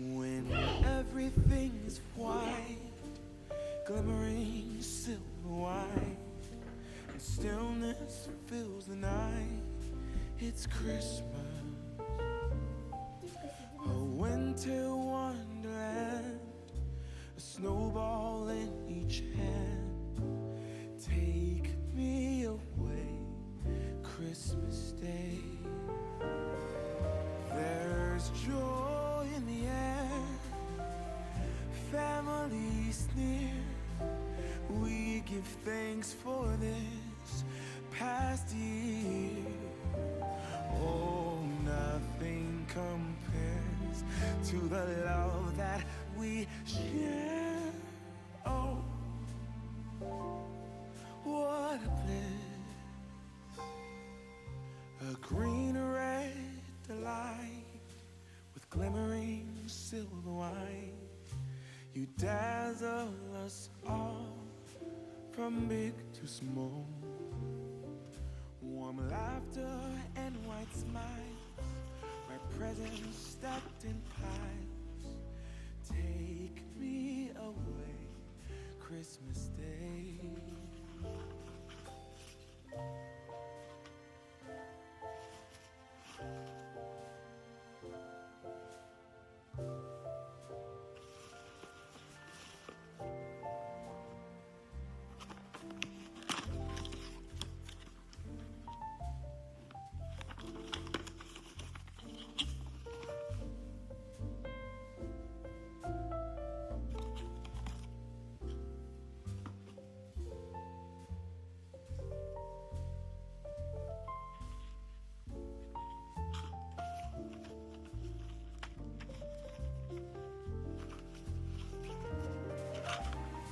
When everything is white, glimmering silver white, and stillness fills the night, it's Christmas, a winter wonderland, a snowball in each hand. Take me away, Christmas Day. There's joy in the air, family's near. We give thanks for this past year. Oh, nothing compares to the love that we share. Oh, what a bliss, a green red delight with glimmering silver white. You dazzle us all from big to small. Warm laughter and white smiles, my presents stacked in piles. Take me away, Christmas Day.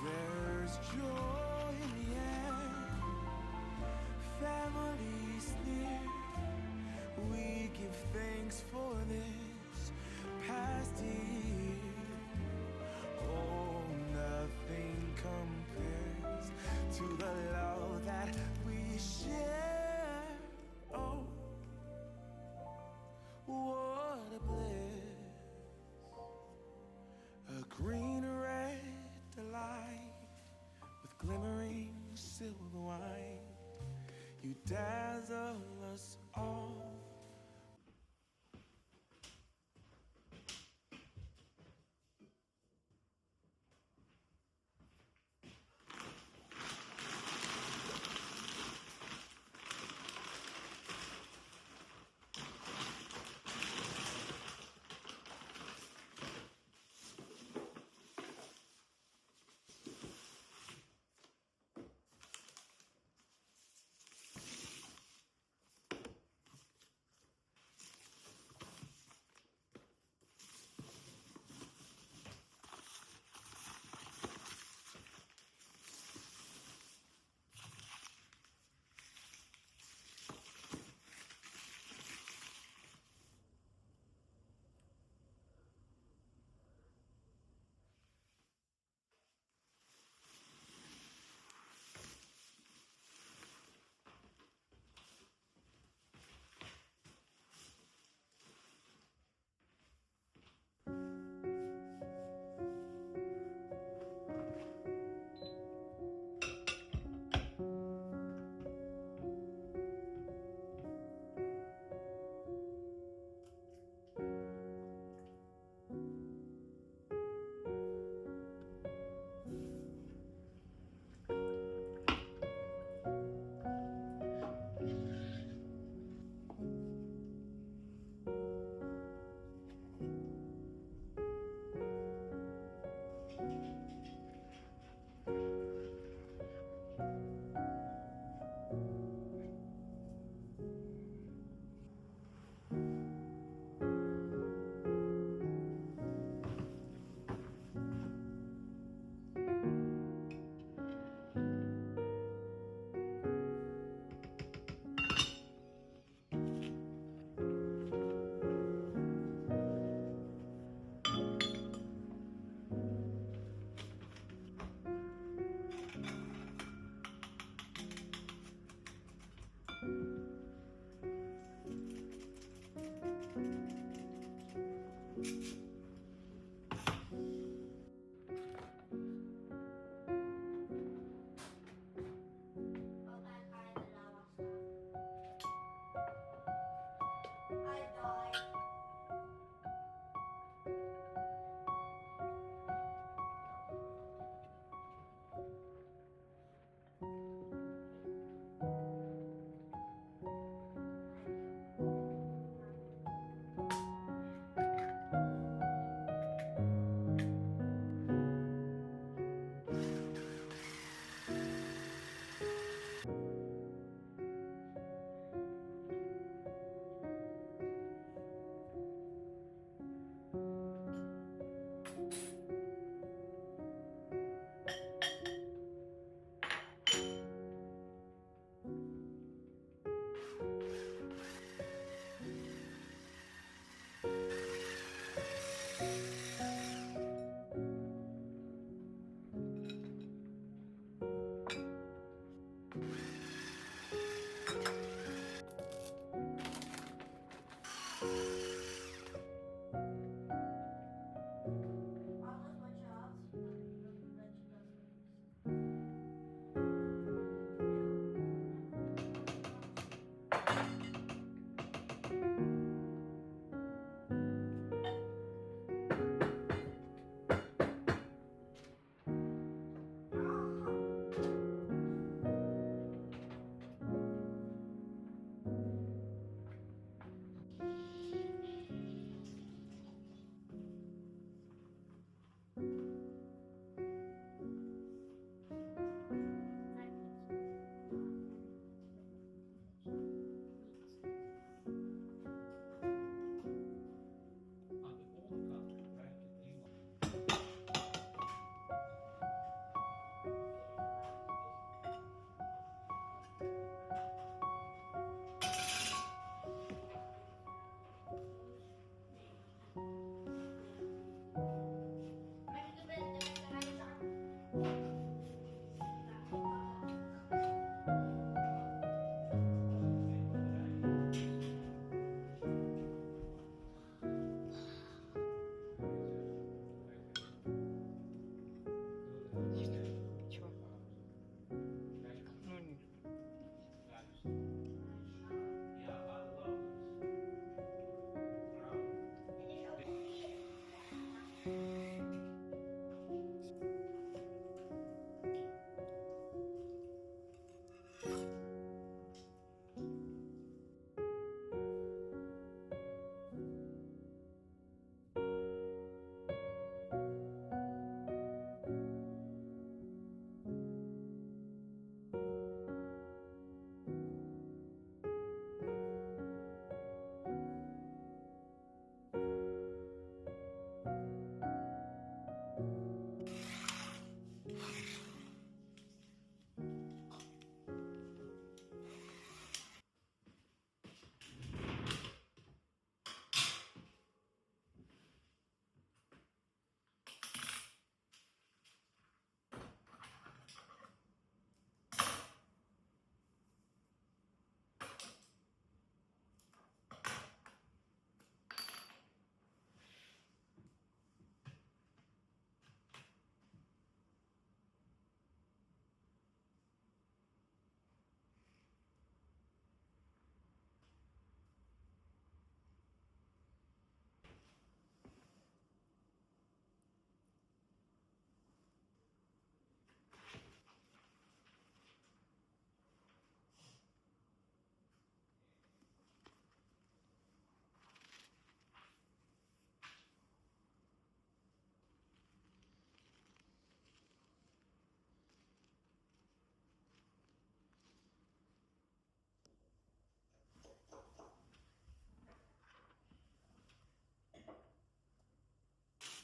There's joy in the air, family's near. We give thanks for this past year. Oh, nothing compares to the love that we share. Oh, what a bliss, a green red delight with glimmering silver white. You dazzle us all.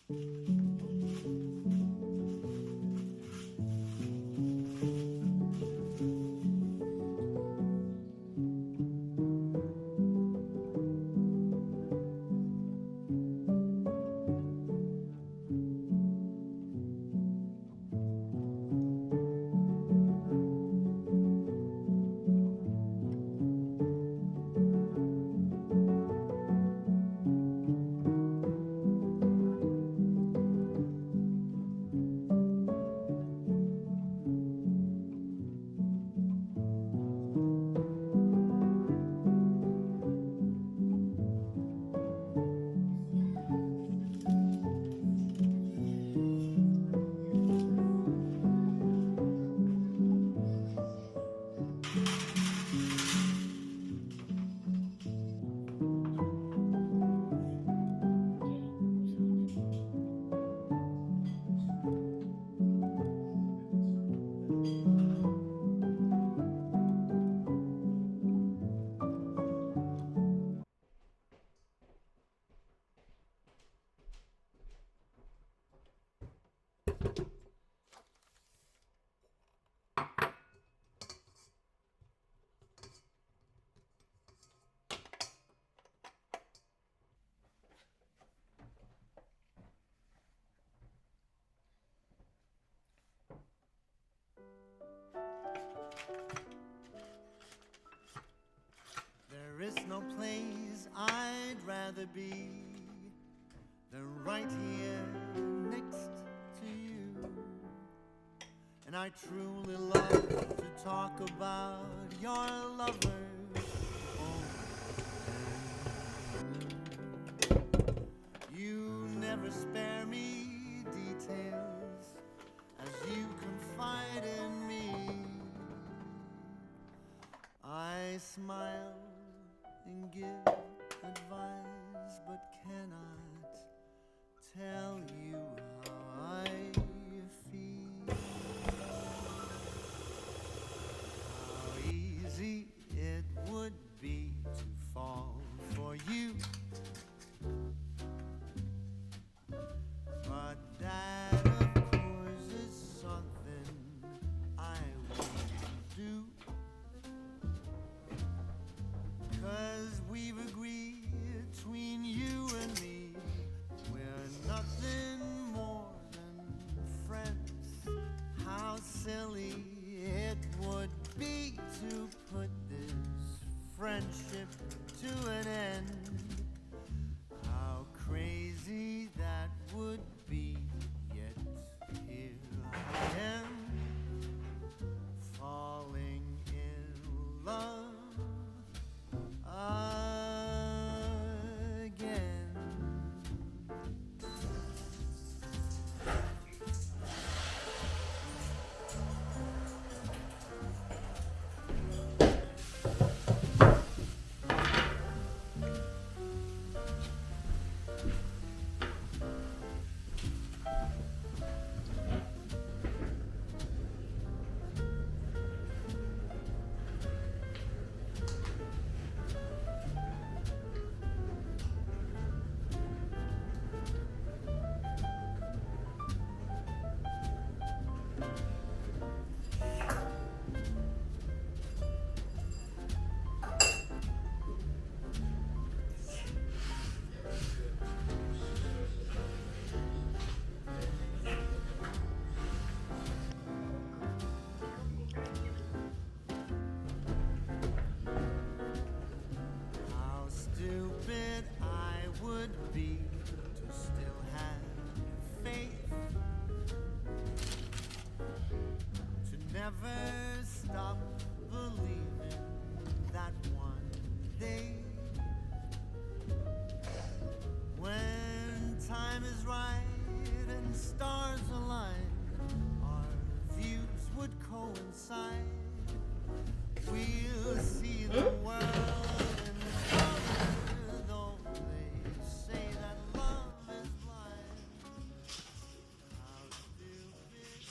There is no place I'd rather be than right here next to you. And I truly love to talk about your lovers. You never spare me details as you confide in me. I smile and give advice, but cannot tell you how I feel. How easy it would be to fall for you, but that of course is something I won't do. 'Cause we've agreed between you and me, we're nothing more than friends. How silly it would be to put this friendship to an end. How crazy that would be, yet here I am, falling in love again. How stupid I would be to still have faith, to never stop believing that one day, when time is right and stars align, our views would coincide. We'll see the world in color, though they say that love is blind. How stupid.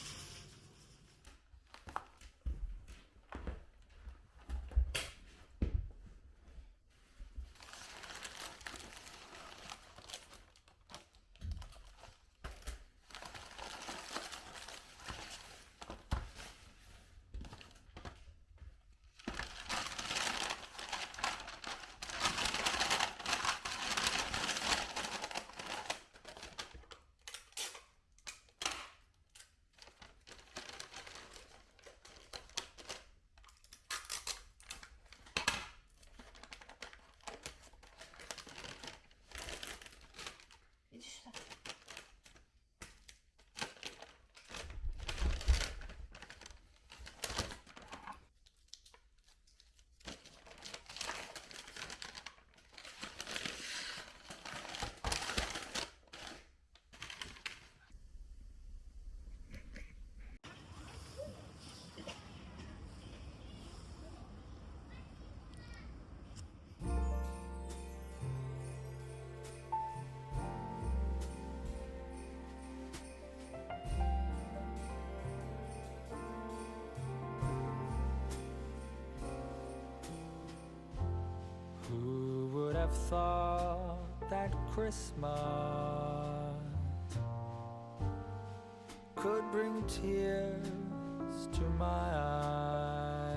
Who would have thought that Christmas could bring tears to my eyes?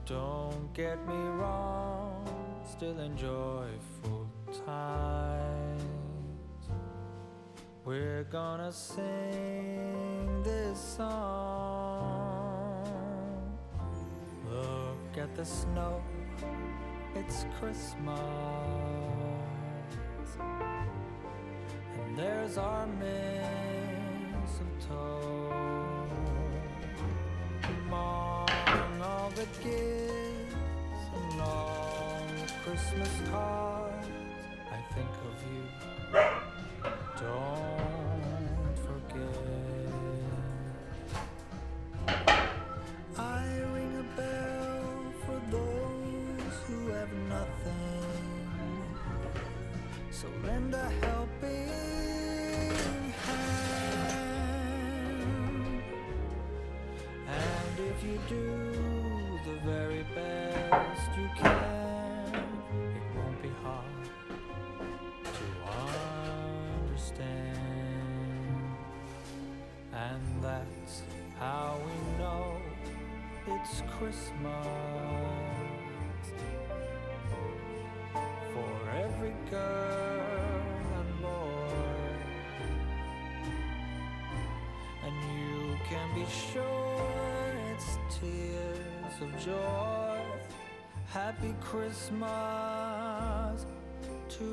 Don't get me wrong, still in joyful times. We're gonna sing this song. Look at the snow, it's Christmas. And there's our mistletoe. Among all the gifts and all the Christmas cards, I think of you. Don't forget. I ring a bell for those who have nothing, so lend a helping hand. And if you do the very best you can, it won't be hard to understand. And that's how we know it's Christmas for every girl and boy. And you can be sure it's tears of joy. Happy Christmas to